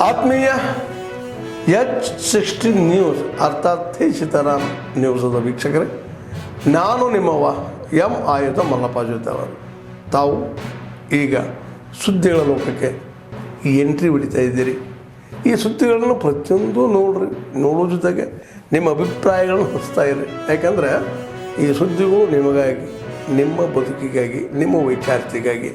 ಆತ್ಮೀಯ H16 news ಅರ್ಥಾತ್ ಸೀತಾರಾಮ್ ನ್ಯೂಸದ ವೀಕ್ಷಕರೇ, ನಾನು ನಿಮ್ಮವ ಎಂ ಆಯುಧ ಮಲ್ಲಪ್ಪ ಜೊತೆವರು. ತಾವು ಈಗ ಸುದ್ದಿಗಳ ಲೋಕಕ್ಕೆ ಎಂಟ್ರಿ ಹೊಡಿತಾ ಇದ್ದೀರಿ. ಈ ಸುದ್ದಿಗಳನ್ನು ಪ್ರತಿಯೊಂದು ನೋಡೋ ಜೊತೆಗೆ ನಿಮ್ಮ ಅಭಿಪ್ರಾಯಗಳನ್ನು ಹೊಸ್ತಾ ಇರಿ. ಯಾಕಂದರೆ ಈ ಸುದ್ದಿಗಳು ನಿಮಗಾಗಿ, ನಿಮ್ಮ ಬದುಕಿಗಾಗಿ, ನಿಮ್ಮ ವೈಚಾರಿಕೆಗಾಗಿ,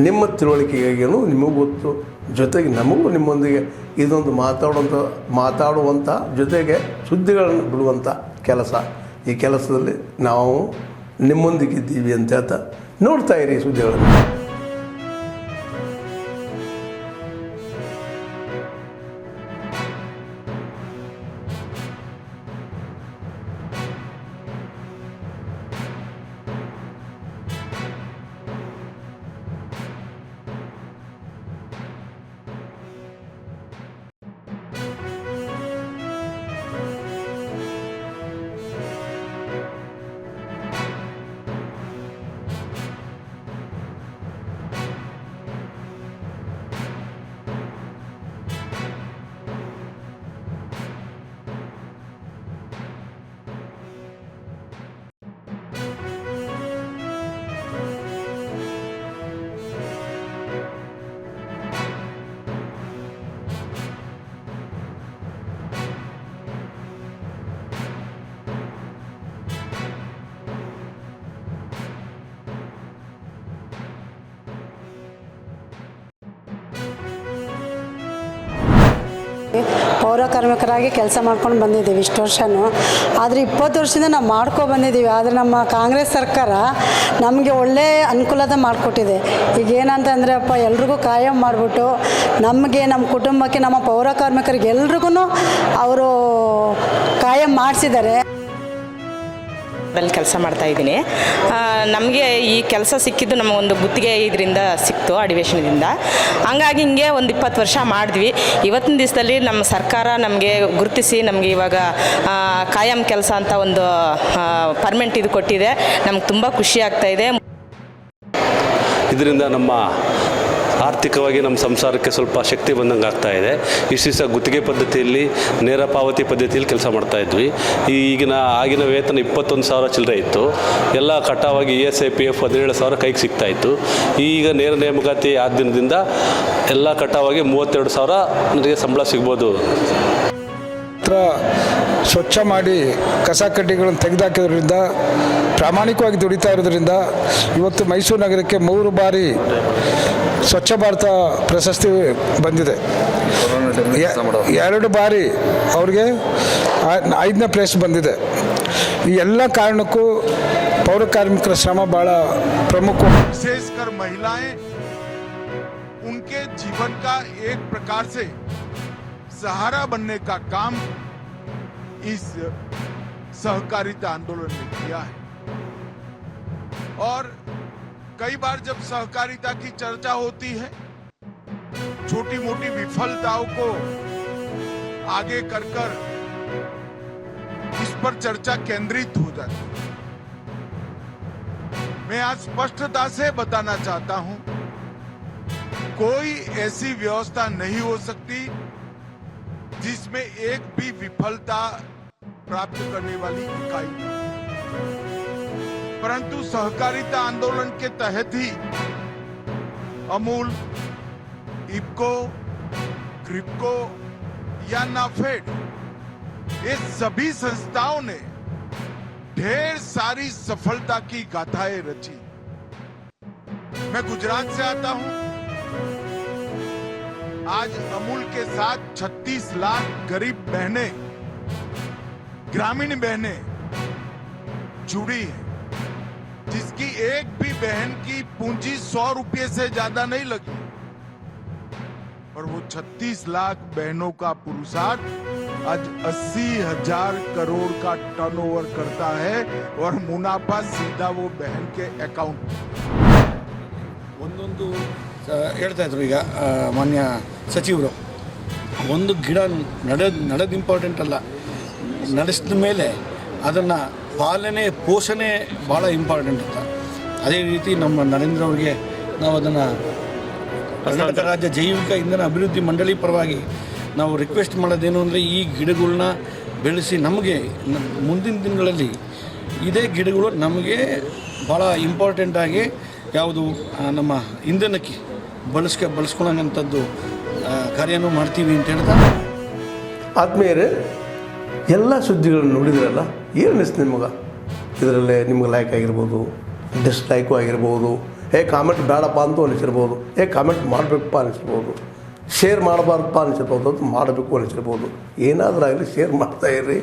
ನಿಮ್ಮ ತಿಳುವಳಿಕೆಗಾಗಿಯೂ ನಿಮಗೂ ಗೊತ್ತು. ಜೊತೆಗೆ ನಮಗೂ ನಿಮ್ಮೊಂದಿಗೆ ಇದೊಂದು ಮಾತಾಡುವಂಥ ಜೊತೆಗೆ ಸುದ್ದಿಗಳನ್ನು ಬಿಡುವಂಥ ಕೆಲಸ. ಈ ಕೆಲಸದಲ್ಲಿ ನಾವು ನಿಮ್ಮೊಂದಿಗಿದ್ದೀವಿ ಅಂತ ಹೇಳ್ತಾ ನೋಡ್ತಾ ಇರಿ ಸುದ್ದಿಗಳನ್ನು. ಪೌರ ಕಾರ್ಮಿಕರಾಗಿ ಕೆಲಸ ಮಾಡ್ಕೊಂಡು ಬಂದಿದ್ದೀವಿ ಇಷ್ಟು ವರ್ಷವೂ. ಆದರೆ 20 ವರ್ಷದಿಂದ ನಾವು ಬಂದಿದ್ದೀವಿ. ಆದರೆ ನಮ್ಮ ಕಾಂಗ್ರೆಸ್ ಸರ್ಕಾರ ನಮಗೆ ಒಳ್ಳೆ ಅನುಕೂಲತೆ ಮಾಡಿಕೊಟ್ಟಿದೆ. ಈಗ ಏನಂತಂದರೆ ಎಲ್ರಿಗೂ ಕಾಯಂ ಮಾಡಿಬಿಟ್ಟು ನಮಗೆ, ನಮ್ಮ ಕುಟುಂಬಕ್ಕೆ, ನಮ್ಮ ಪೌರ ಕಾರ್ಮಿಕರಿಗೆ ಎಲ್ರಿಗೂ ಅವರು ಕಾಯಂ ಮಾಡಿಸಿದ್ದಾರೆ. ಅಲ್ಲಿ ಕೆಲಸ ಮಾಡ್ತಾಯಿದ್ದೀನಿ. ನಮಗೆ ಈ ಕೆಲಸ ಸಿಕ್ಕಿದ್ದು ನಮಗೊಂದು ಗುತ್ತಿಗೆ ಇದರಿಂದ ಸಿಕ್ತು, ಅಧಿವೇಶನದಿಂದ. ಹಂಗಾಗಿ ಹಿಂಗೆ ಒಂದು 20 ವರ್ಷ ಮಾಡಿದ್ವಿ. ಇವತ್ತಿನ ದಿವಸದಲ್ಲಿ ನಮ್ಮ ಸರ್ಕಾರ ನಮಗೆ ಗುರುತಿಸಿ ನಮಗೆ ಇವಾಗ ಕಾಯಂ ಕೆಲಸ ಅಂತ ಒಂದು ಪರ್ಮನೆಂಟ್ ಇದು ಕೊಟ್ಟಿದೆ. ನಮ್ಗೆ ತುಂಬ ಖುಷಿ ಆಗ್ತಾಯಿದೆ. ಇದರಿಂದ ನಮ್ಮ ಆರ್ಥಿಕವಾಗಿ ನಮ್ಮ ಸಂಸಾರಕ್ಕೆ ಸ್ವಲ್ಪ ಶಕ್ತಿ ಬಂದಂಗೆ ಆಗ್ತಾಯಿದೆ. ಇಷ್ಟು ದಿವಸ ಗುತ್ತಿಗೆ ಪದ್ಧತಿಯಲ್ಲಿ, ನೇರ ಪಾವತಿ ಪದ್ಧತಿಯಲ್ಲಿ ಕೆಲಸ ಮಾಡ್ತಾಯಿದ್ವಿ. ಆಗಿನ ವೇತನ 21,000 ಚಿಲ್ಲರೆ ಇತ್ತು. ಎಲ್ಲ ಕಟ್ಟಾವಾಗಿ ESI PF 17,000 ಕೈಗೆ ಸಿಗ್ತಾಯಿತ್ತು. ಈಗ ನೇರ ನೇಮಕಾತಿ ಆದ ದಿನದಿಂದ ಎಲ್ಲ ಕಟ್ಟಾವಾಗಿ 32,000 ನನಗೆ ಸಂಬಳ ಸಿಗ್ಬೋದು. ಸ್ವಚ್ಛ ಮಾಡಿ ಕಸ ಕಡ್ಡಿಗಳನ್ನು ತೆಗೆದುಹಾಕಿದ್ರಿಂದ, ಪ್ರಾಮಾಣಿಕವಾಗಿ ದುಡಿತಾ ಇರೋದ್ರಿಂದ ಇವತ್ತು ಮೈಸೂರು ನಗರಕ್ಕೆ 3 ಬಾರಿ ಸ್ವಚ್ಛ ಭಾರತ ಪ್ರಶಸ್ತಿ ಬಂದಿದೆ. 2 ಬಾರಿ ಅವ್ರಿಗೆ 5ನೇ ಪ್ಲೇಸ್ ಬಂದಿದೆ. ಈ ಎಲ್ಲ ಕಾರಣಕ್ಕೂ ಪೌರ ಕಾರ್ಮಿಕರ ಶ್ರಮ ಬಹಳ ಪ್ರಮುಖ. विशेषकर महिलाएं, उनके जीवन का एक प्रकार से सहारा बनने का काम इस सहकारिता आंदोलन ने किया है. और कई बार जब सहकारिता की चर्चा होती है, छोटी मोटी विफलताओं को आगे कर इस पर चर्चा केंद्रित हो जाती है. मैं आज स्पष्टता से बताना चाहता हूं, कोई ऐसी व्यवस्था नहीं हो सकती जिसमें एक भी विफलता प्राप्त करने वाली इकाई, परंतु सहकारिता आंदोलन के तहत ही अमूल, इफ्को, क्रिप्को या नाफेड, ये सभी संस्थाओं ने ढेर सारी सफलता की गाथाएं रची. मैं गुजरात से आता हूं. आज अमूल के साथ 36 लाख गरीब बहनें, ग्रामीण बहनें जुड़ी हैं, जिसकी एक भी बहन की पूंजी 100 रुपये से ज्यादा नहीं लगी. और वो 36 लाख बहनों का पुरुषार्थ आज 80,000 करोड़ का टर्नओवर करता है और मुनाफा सीधा वो बहन के अकाउंट में. ಒಂದೊಂದು ಹೇಳ್ತಾ ಇದ್ರು ಈಗ ಮಾನ್ಯ ಸಚಿವರು, ಒಂದು ಗಿಡ ನಡೆದು ಇಂಪಾರ್ಟೆಂಟ್ ಅಲ್ಲ, ನಡೆಸಿದ ಮೇಲೆ ಅದನ್ನು ಪಾಲನೆ ಪೋಷಣೆ ಭಾಳ ಇಂಪಾರ್ಟೆಂಟ್ ಅಂತ. ಅದೇ ರೀತಿ ನಮ್ಮ ನರೇಂದ್ರ ಅವರಿಗೆ ನಾವು ಅದನ್ನು ಕರ್ನಾಟಕ ರಾಜ್ಯ ಜೈವಿಕ ಇಂಧನ ಅಭಿವೃದ್ಧಿ ಮಂಡಳಿ ಪರವಾಗಿ ನಾವು ರಿಕ್ವೆಸ್ಟ್ ಮಾಡೋದೇನು ಅಂದರೆ ಈ ಗಿಡಗಳನ್ನ ಬೆಳೆಸಿ ನಮಗೆ ಮುಂದಿನ ದಿನಗಳಲ್ಲಿ ಇದೇ ಗಿಡಗಳು ನಮಗೆ ಭಾಳ ಇಂಪಾರ್ಟೆಂಟಾಗಿ ಯಾವುದು ನಮ್ಮ ಇಂಧನಕ್ಕೆ ಬಳಸ್ಕೊಳ್ಳೋಂಥದ್ದು ಕಾರ್ಯನೂ ಮಾಡ್ತೀವಿ ಅಂತ ಹೇಳ್ತಾ ಆದ್ಮೇಲೆ ಎಲ್ಲ ಸುದ್ದಿಗಳನ್ನು ನೋಡಿದ್ರಲ್ಲ ಏನು ಅನಿಸ್ತು ನಿಮಗೆ? ಇದರಲ್ಲೇ ನಿಮ್ಗೆ ಲೈಕ್ ಆಗಿರ್ಬೋದು, ಡಿಸ್ಲೈಕು ಆಗಿರ್ಬೋದು, ಕಾಮೆಂಟ್ ಬೇಡಪ್ಪ ಅಂತೂ ಅನಿಸಿರ್ಬೋದು, ಕಾಮೆಂಟ್ ಮಾಡಬೇಕಪ್ಪ ಅನಿಸಿರ್ಬೋದು, ಶೇರ್ ಮಾಡಬಾರ್ದಪ್ಪ ಅನಿಸಿರ್ಬೋದು, ಅದು ಮಾಡಬೇಕು ಅನಿಸಿರ್ಬೋದು. ಏನಾದರೂ ಆಗಲಿ ಶೇರ್ ಮಾಡ್ತಾಯಿರಿ,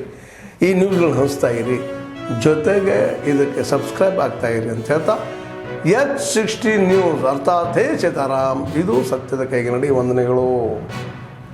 ಈ ನ್ಯೂಸ್ಗಳನ್ನ ಹಂಚ್ತಾಯಿರಿ, ಜೊತೆಗೆ ಇದಕ್ಕೆ ಸಬ್ಸ್ಕ್ರೈಬ್ ಆಗ್ತಾಯಿರಿ ಅಂತ ಹೇಳ್ತಾ H16 ನ್ಯೂಸ್ ಅರ್ಥಾತ್ ಹೇ ಸೀತಾರಾಮ್, ಇದು ಸತ್ಯದ ಕೈಗೆ ನಡಿ. ವಂದನೆಗಳು.